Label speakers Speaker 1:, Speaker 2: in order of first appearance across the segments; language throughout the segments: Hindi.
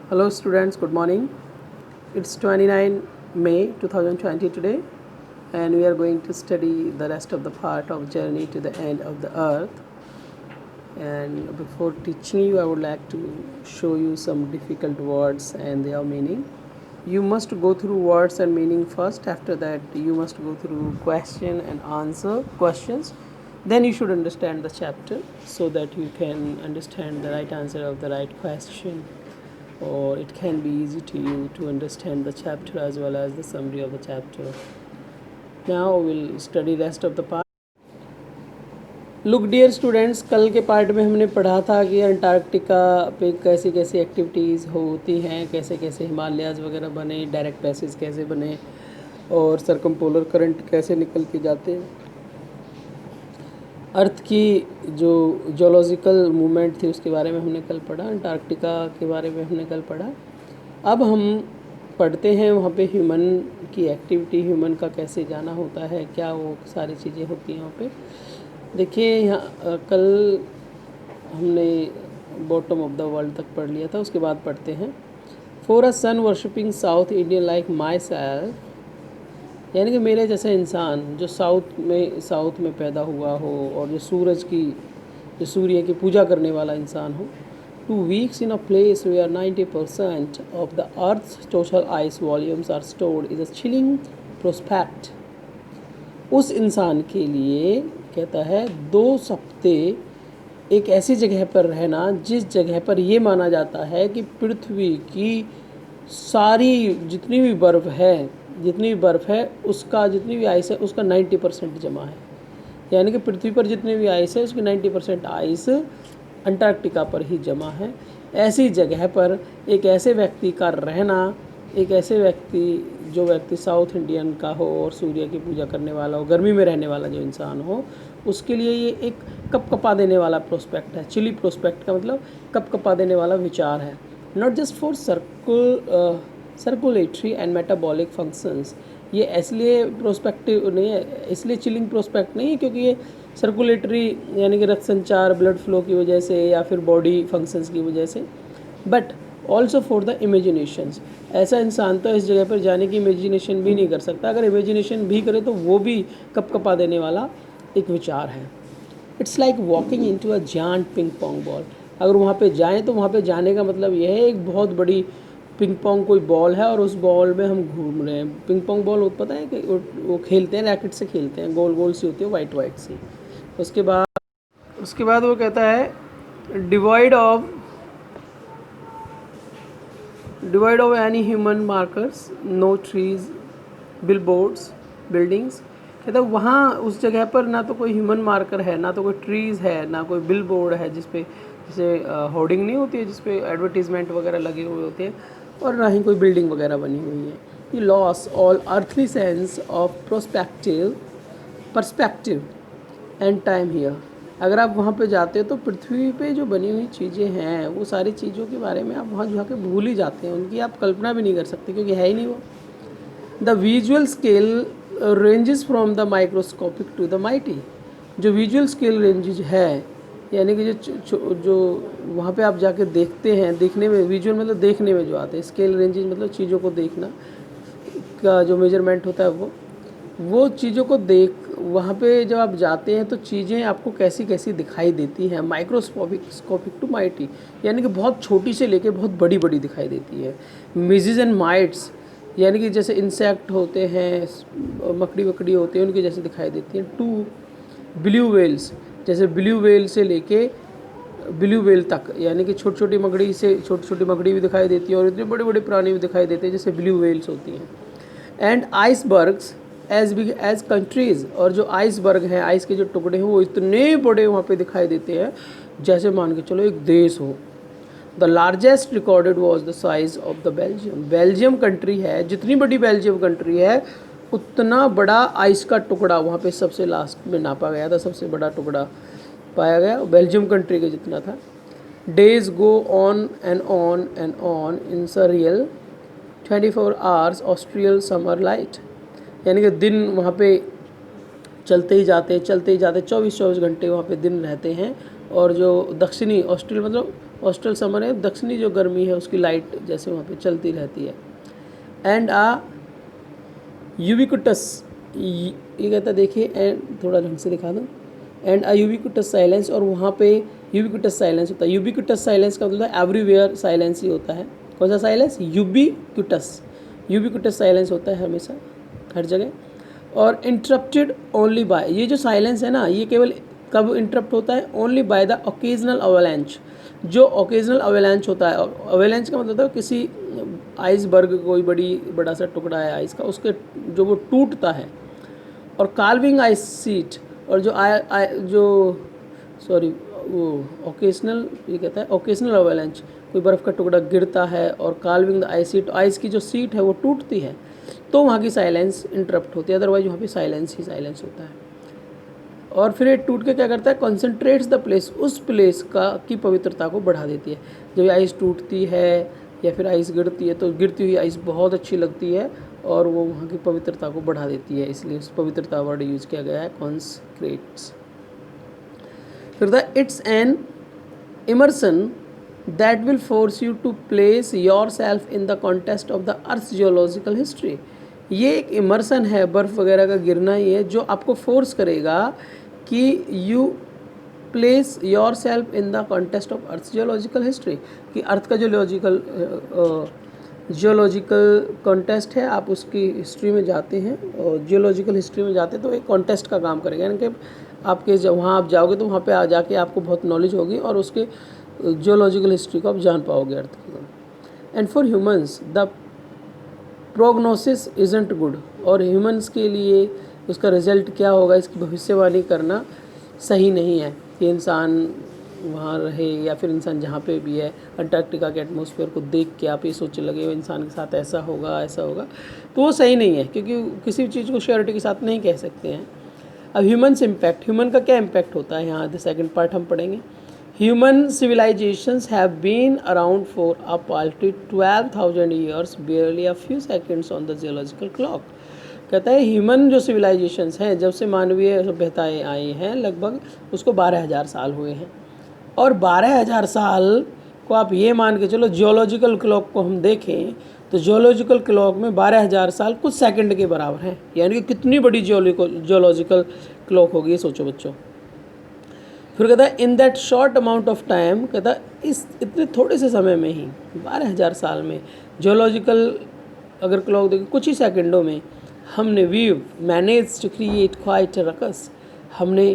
Speaker 1: Hello students, good morning. It's 29 May 2020 today, and we are going to study the rest of the part of Journey to the End of the Earth. And before teaching you, I would like to show you some difficult words and their meaning. You must go through words and meaning first. After that, you must go through question and answer questions. Then you should understand the chapter so that you can understand the right answer of the right question, or it can be easy to you to understand the chapter as well as the summary of the chapter. Now we'll study rest of the part. Look dear students, कल के पार्ट में हमने पढ़ा था कि अंटार्कटिका पे कैसी कैसी एक्टिविटीज़ होती हैं, कैसे कैसे हिमालयाज़ वगैरह बने, डायरेक्ट पैसेज कैसे बने और सरकमपोलर करंट कैसे निकल के जाते हैं। अर्थ की जो जोलॉजिकल मूवमेंट थी उसके बारे में हमने कल पढ़ा, अंटार्कटिका के बारे में हमने कल पढ़ा। अब हम पढ़ते हैं वहाँ पे ह्यूमन की एक्टिविटी, ह्यूमन का कैसे जाना होता है, क्या वो सारी चीज़ें होती हैं वहाँ पे। देखिए यहाँ कल हमने बॉटम ऑफ द वर्ल्ड तक पढ़ लिया था, उसके बाद पढ़ते हैं for a sun worshipping South Indian like myself, यानी कि मेरे जैसा इंसान जो साउथ में पैदा हुआ हो और जो सूर्य की पूजा करने वाला इंसान हो। 2 weeks in a place where 90% of the Earth's total ice volumes are stored is a chilling prospect. उस इंसान के लिए कहता है 2 हफ्ते एक ऐसी जगह पर रहना जिस जगह पर ये माना जाता है कि पृथ्वी की सारी जितनी भी बर्फ़ है उसका, जितनी भी आइस है उसका 90% जमा है। यानी कि पृथ्वी पर जितनी भी आइस है उसकी 90% आइस अंटार्कटिका पर ही जमा है। ऐसी जगह पर एक ऐसे व्यक्ति का रहना, एक ऐसे जो व्यक्ति साउथ इंडियन का हो और सूर्य की पूजा करने वाला हो, गर्मी में रहने वाला जो इंसान हो, उसके लिए ये एक कपकपा देने वाला प्रोस्पेक्ट है। चिली प्रोस्पेक्ट का मतलब कपकपा देने वाला विचार है। Not just for circulatory and metabolic functions, ये इसलिए प्रोस्पेक्टिव नहीं है, इसलिए चिलिंग प्रोस्पेक्ट नहीं है क्योंकि ये सर्कुलेटरी यानी कि रक्त संचार, ब्लड फ्लो की वजह से या फिर बॉडी फंक्शंस की वजह से, but also for the imaginations. ऐसा इंसान तो इस जगह पर जाने की इमेजिनेशन भी नहीं कर सकता, अगर इमेजिनेशन भी करे तो वो भी कपकपा देने वाला एक विचार है। It's like walking into a giant ping pong ball. अगर वहाँ पे जाएँ तो वहाँ पे जाने का मतलब यह है एक बहुत बड़ी पिंग पोंग कोई बॉल है और उस बॉल में हम घूम रहे हैं। पिंग पोंग बॉल पता है कि वो खेलते हैं, रैकेट से खेलते हैं, गोल गोल सी होती है, वाइट सी। उसके बाद वो कहता है devoid of any human markers, no trees, billboards, buildings. कहता है वहाँ उस जगह पर ना तो कोई ह्यूमन मार्कर है, ना तो कोई ट्रीज़ है, ना कोई बिलबोर्ड है जैसे होर्डिंग नहीं होती है जिसपे एडवर्टीजमेंट वगैरह लगे हुए होते हैं, और ना ही कोई बिल्डिंग वगैरह बनी हुई है। He loses all earthly sense of perspective and time here. अगर आप वहाँ पे जाते हो तो पृथ्वी पे जो बनी हुई चीज़ें हैं वो सारी चीज़ों के बारे में आप वहाँ जाके भूल ही जाते हैं, उनकी आप कल्पना भी नहीं कर सकते क्योंकि है ही नहीं वो। The visual scale ranges from the microscopic to the mighty. जो विजुअल स्केल रेंजेज है यानी कि जो वहाँ पे आप जाके देखते हैं, देखने में, विजुअल मतलब देखने में जो आते हैं, स्केल रेंजेज मतलब चीज़ों को देखना का जो मेजरमेंट होता है वो चीज़ों को देख, वहाँ पे जब आप जाते हैं तो चीज़ें आपको कैसी कैसी दिखाई देती हैं। माइक्रोस्कोपिक टू माइटी यानी कि बहुत छोटी से लेके बहुत बड़ी बड़ी दिखाई देती है। मिजिज एंड माइट्स यानी कि जैसे इंसेक्ट होते हैं, मकड़ी वकड़ी होते हैं, उनकी जैसे दिखाई देती हैं। 2 ब्लू वेल्स, जैसे ब्लू वेल से लेके ब्लू वेल तक, यानी कि छोटी छोटी मकड़ी भी दिखाई देती है और इतने बड़े बड़े प्राणी भी दिखाई देते हैं जैसे ब्लू वेल्स होती हैं। And icebergs as big as countries, और जो आइसबर्ग हैं, आइस के जो टुकड़े हैं वो इतने बड़े वहाँ पे दिखाई देते हैं जैसे मान के चलो एक देश हो। The largest recorded was the size of the Belgium country है, जितनी बड़ी बेल्जियम कंट्री है उतना बड़ा आइस का टुकड़ा वहाँ पे सबसे लास्ट में नापा गया था, सबसे बड़ा टुकड़ा पाया गया बेल्जियम कंट्री के जितना था। Days go on and on in surreal 24 hours austral summer light, यानी कि दिन वहाँ पे चलते ही जाते 24 घंटे वहाँ पे दिन रहते हैं। और जो दक्षिणी ऑस्ट्रेलिया मतलब ऑस्ट्रल समर है, दक्षिणी जो गर्मी है उसकी लाइट जैसे वहाँ पे चलती रहती है। एंड आ यूबिक्विटस, ये कहता है देखिए, एंड थोड़ा ढंग से दिखा दो, एंड आ यूबिक्विटस साइलेंस, और वहाँ पे यूबिक्विटस साइलेंस होता है। यूबिक्विटस साइलेंस का मतलब एवरीवेयर साइलेंस ही होता है। कौन सा साइलेंस? यूबिक्विटस, यूबिक्विटस साइलेंस होता है हमेशा हर जगह। और इंटरप्टेड ओनली बाय, ये जो साइलेंस है ना, ये केवल कब इंटरप्ट होता है? ओनली बाय द ओकेजनल अवेलेंच, जो ओकेजनल अवेलेंच होता है। अवेलेंच का मतलब है किसी आइसबर्ग, कोई बड़ा सा टुकड़ा है आइस का, उसके जो वो टूटता है। और कार्विंग आइस सीट, और जो सॉरी वो ओकेजनल, ये कहता है ओकेजनल अवेलेंच, कोई बर्फ़ का टुकड़ा गिरता है और carving the ice seat, ice की जो सीट है वो टूटती है, तो वहाँ की साइलेंस इंटरप्ट होती है। अदरवाइज वहाँ पे साइलेंस ही साइलेंस होता है। और फिर ये टूट के क्या करता है? कॉन्सेंट्रेट्स द प्लेस, उस प्लेस की पवित्रता को बढ़ा देती है। जब आइस टूटती है या फिर आइस गिरती है, तो गिरती हुई आइस बहुत अच्छी लगती है और वो वहाँ की पवित्रता को बढ़ा देती है, इसलिए उस पवित्रता वर्ड यूज़ किया गया है, कॉन्सेक्रेट्स। फिर the it's an immersion that will force you to place yourself in the context of the earth's geological history। ये एक इमर्सन है, बर्फ़ वगैरह का गिरना ही है जो आपको फोर्स करेगा कि you place your self in the contest of earth geological history, कि अर्थ का जो जियोलॉजिकल कॉन्टेस्ट है, आप उसकी हिस्ट्री में जाते हैं और जियोलॉजिकल हिस्ट्री में जाते हैं तो एक कॉन्टेस्ट का काम करेगा, यानी कि आपके जब वहाँ आप जाओगे तो वहाँ पे आ जाके आपको बहुत नॉलेज होगी और उसके जियोलॉजिकल हिस्ट्री को आप जान पाओगे अर्थ की। And for humans the prognosis isn't good, और ह्यूमंस के लिए उसका रिजल्ट क्या होगा इसकी भविष्यवाणी करना सही नहीं है कि इंसान वहाँ रहे या फिर इंसान जहाँ पे भी है अंटार्कटिका के एटमॉस्फेयर को देख के आप ये सोचने लगे वो इंसान के साथ ऐसा होगा ऐसा होगा, तो वो सही नहीं है, क्योंकि किसी भी चीज़ को श्योरिटी के साथ नहीं कह सकते हैं। अब ह्यूमन्स इम्पैक्ट, ह्यूमन का क्या इम्पैक्ट होता है, यहाँ सेकंड पार्ट हम पढ़ेंगे। Human civilisations have been around for a paltry 12,000 years, barely a few seconds on the geological clock। कहता है ह्यूमन जो सिविलाइजेशंस हैं, जब से मानवीय सभ्यताएँ आई हैं, लगभग उसको 12,000 साल हुए हैं। और 12,000 साल को आप ये मान के चलो, जियोलॉजिकल क्लॉक को हम देखें तो जियोलॉजिकल क्लॉक में 12,000 साल कुछ सेकंड के बराबर हैं, यानी कि कितनी बड़ी जियोलॉजिकल क्लॉक होगी ये सोचो बच्चों। फिर कहता है in that short amount of time, कहता है इस इतने थोड़े से समय में ही 12,000 साल में जियोलॉजिकल अगर क्लॉक देखें कुछ ही सेकंडों में हमने we manage to create quite ruckus, हमने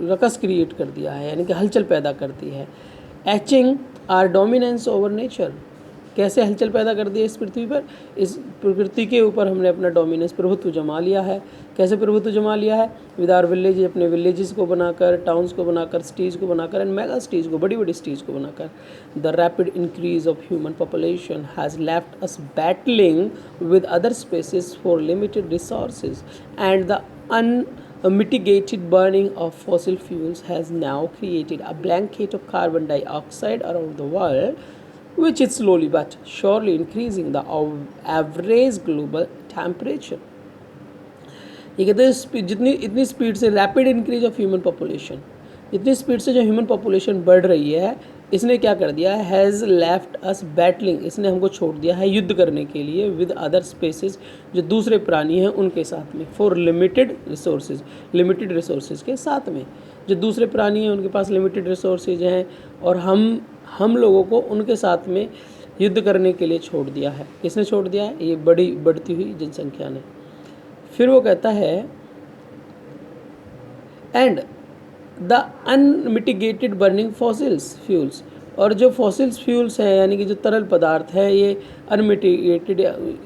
Speaker 1: रकस क्रिएट कर दिया है, यानी कि हलचल पैदा करती है। Etching our dominance over nature, कैसे हलचल पैदा कर दी है इस पृथ्वी पर, इस प्रकृति के ऊपर हमने अपना डोमिनेंस प्रभुत्व जमा लिया है। कैसे प्रभुत्व जमा लिया है? विद आवर विलेज, अपने विलेजेस को बनाकर, टाउन्स को बनाकर, सिटीज़ को बनाकर, एंड मेगा सिटीज़ को, बड़ी बड़ी सिटीज़ को बनाकर। The rapid increase of human population has left us battling with other species for limited resources and the unmitigated burning of fossil fuels has now created a blanket of carbon dioxide around the world, which is slowly but surely increasing the average global temperature। ये कहते हैं जितनी इतनी स्पीड से rapid increase of human population, इतनी स्पीड से जो ह्यूमन पॉपुलेशन बढ़ रही है, इसने क्या कर दिया है? हैज़ लेफ्ट अस बैटलिंग, इसने हमको छोड़ दिया है युद्ध करने के लिए विद अदर स्पेसिस, जो दूसरे प्राणी हैं उनके साथ में, for limited resources, limited resources के साथ में। जो दूसरे प्राणी हैं उनके पास लिमिटेड रिसोर्सेज हैं और हम लोगों को उनके साथ में युद्ध करने के लिए छोड़ दिया है। किसने छोड़ दिया है? ये बढ़ती हुई जनसंख्या ने। फिर वो कहता है and the unmitigated burning fossils fuels, और जो फॉसिल्स फ्यूल्स हैं यानी कि जो तरल पदार्थ है, ये अनमिटिगेटेड,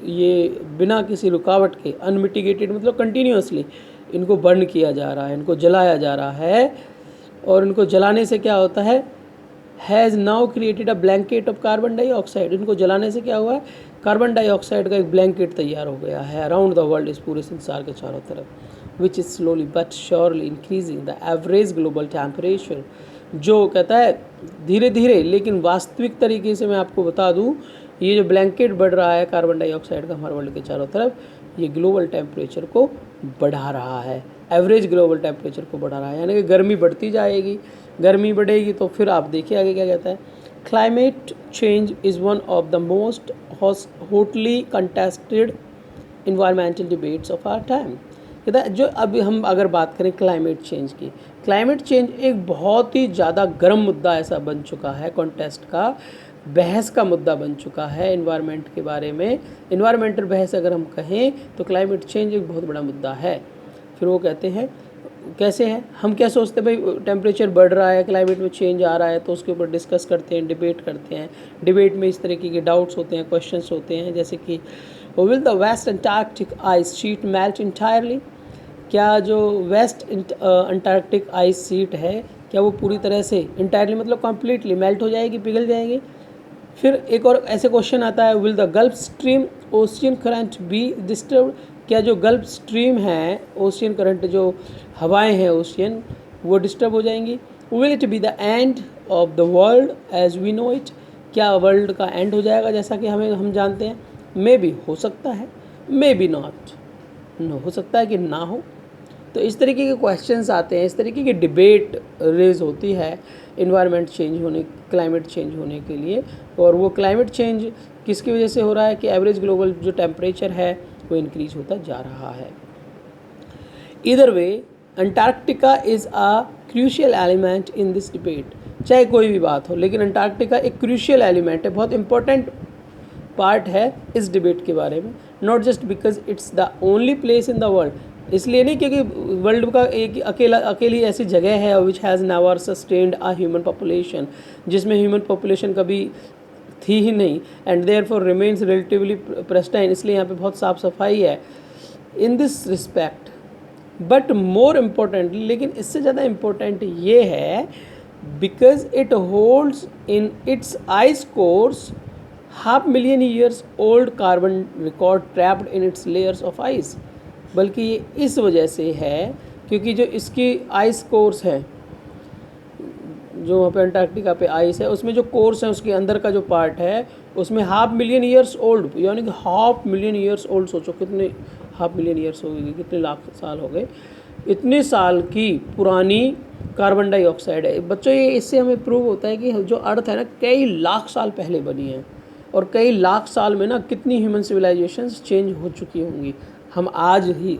Speaker 1: ये बिना किसी रुकावट के, अनमिटिगेटेड मतलब कंटिन्यूसली इनको बर्न किया जा रहा है, इनको जलाया जा रहा है। और इनको जलाने से क्या होता है? Has now created a blanket of carbon dioxide, इनको जलाने से क्या हुआ है? कार्बन डाइऑक्साइड का एक ब्लैंकेट तैयार हो गया है अराउंड द वर्ल्ड, इस पूरे संसार के चारों तरफ, which is slowly but surely increasing the average global temperature. जो कहता है धीरे धीरे लेकिन वास्तविक तरीके से मैं आपको बता दूं, ये जो ब्लैंकेट बढ़ रहा है कार्बन डाइऑक्साइड का हमारे वर्ल्ड के चारों तरफ, ये ग्लोबल टेम्परेचर को बढ़ा रहा है, एवरेज ग्लोबल टेम्परेचर को बढ़ा रहा है, यानी कि गर्मी बढ़ती जाएगी, गर्मी बढ़ेगी तो फिर आप देखिए आगे क्या कहता है। Climate change is one of the most hotly contested environmental debates of our time. कहता है जो अभी हम अगर बात करें क्लाइमेट चेंज की, क्लाइमेट चेंज एक बहुत ही ज़्यादा गर्म मुद्दा ऐसा बन चुका है, कॉन्टेस्ट का, बहस का मुद्दा बन चुका है इन्वायरमेंट के बारे में। इन्वायरमेंटल बहस अगर हम कहें तो क्लाइमेट चेंज एक बहुत बड़ा मुद्दा है। फिर वो कहते हैं कैसे है, हम क्या सोचते हैं भाई टेम्परेचर बढ़ रहा है, क्लाइमेट में चेंज आ रहा है, तो उसके ऊपर डिस्कस करते हैं, डिबेट करते हैं। डिबेट में इस तरीके के डाउट्स होते हैं, क्वेश्चंस होते हैं, जैसे कि will the West Antarctic ice sheet melt entirely, क्या जो वेस्ट अंटार्कटिक आइस शीट है क्या वो पूरी तरह से, इंटायरली मतलब कम्प्लीटली मेल्ट हो जाएगी, पिघल जाएगी। फिर एक और ऐसे क्वेश्चन आता है, will the Gulf Stream ocean current be disturb, क्या जो गल्फ स्ट्रीम है, ओशियन करंट जो हवाएं हैं ओशियन, वो डिस्टर्ब हो जाएंगी। Will it be the end of the world as we know it, क्या वर्ल्ड का एंड हो जाएगा जैसा कि हम जानते हैं। मे बी हो सकता है, मे बी नॉट, हो सकता है कि ना हो। तो इस तरीके के क्वेश्चंस आते हैं, इस तरीके की डिबेट रेज होती है इन्वायरमेंट चेंज होने, क्लाइमेट चेंज होने के लिए। और वो क्लाइमेट चेंज किसकी वजह से हो रहा है कि एवरेज ग्लोबल जो टेम्परेचर है वो इंक्रीज होता जा रहा है। इधर वे Antarctica is a crucial element in this debate, चाहे कोई भी बात हो, लेकिन अंटार्कटिका एक क्रूशियल एलिमेंट है, बहुत इंपॉर्टेंट पार्ट है इस डिबेट के बारे में। Not just because it's the only place in the world, इसलिए नहीं क्योंकि वर्ल्ड का एक अकेली ऐसी जगह है which has never sustained a human population, जिसमें ह्यूमन पॉपुलेशन कभी थी ही नहीं, and therefore remains relatively pristine, इसलिए यहाँ पे बहुत साफ़ सफाई है in this respect. But more importantly, लेकिन इससे ज़्यादा इम्पोर्टेंट ये है, because it holds in its ice cores 500,000 years old carbon record trapped in its layers of ice, बल्कि ये इस वजह से है क्योंकि जो इसकी आइस कोर्स है, जो वहाँ पे अंटार्कटिका पे आइस है, उसमें जो कोर्स है, उसके अंदर का जो पार्ट है, उसमें 500,000 ईयर्स ओल्ड, यानी कि 500,000 ईयर्स ओल्ड, सोचो कितने 500,000 ईयर्स हो गए, कितने लाख साल हो गए, इतने साल की पुरानी कार्बन डाइऑक्साइड है। बच्चों ये इससे हमें प्रूव होता है कि जो अर्थ है ना कई लाख साल पहले बनी है, और कई लाख साल में ना कितनी ह्यूमन सिविलाइजेशंस चेंज हो चुकी होंगी। हम आज ही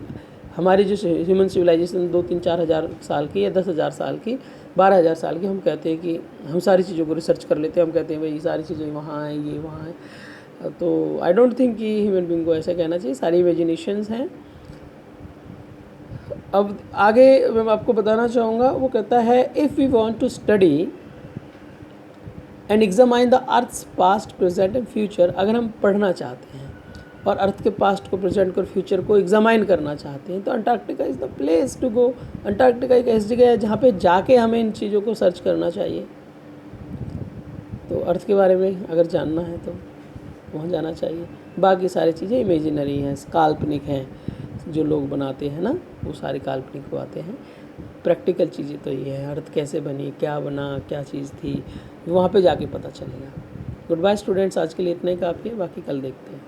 Speaker 1: हमारी जो ह्यूमन सिविलाइजेशन 2-3-4 हज़ार साल की या 10,000 साल की, 12,000 साल की, हम कहते हैं कि हम सारी चीज़ों को रिसर्च कर लेते हैं, हम कहते हैं भाई सारी चीज़ें वहाँ हैं, ये वहाँ हैं। तो आई डोंट थिंक कि ह्यूमन बींग को ऐसा कहना चाहिए, सारी इमेजिनेशंस हैं। अब आगे मैं आपको बताना चाहूँगा, वो कहता है if we want to study and examine the earth's past present and future, अगर हम पढ़ना चाहते हैं और अर्थ के पास्ट को, प्रेजेंट को और फ्यूचर को एग्जामाइन करना चाहते हैं, तो Antarctica is the place to go. Antarctica एक ऐसी जगह है जहाँ पे जाके हमें इन चीज़ों को सर्च करना चाहिए। तो अर्थ के बारे में अगर जानना है तो वहाँ जाना चाहिए। बाकी सारी चीज़ें इमेजिनरी हैं, काल्पनिक हैं, जो लोग बनाते हैं ना वो सारी काल्पनिक बातें हैं। प्रैक्टिकल चीज़ें तो ये है, अर्थ कैसे बनी, क्या बना, क्या चीज़ थी, वहाँ पे जाके पता चलेगा। गुड बाय स्टूडेंट्स, आज के लिए इतना ही काफ़ी है, बाकी कल देखते हैं।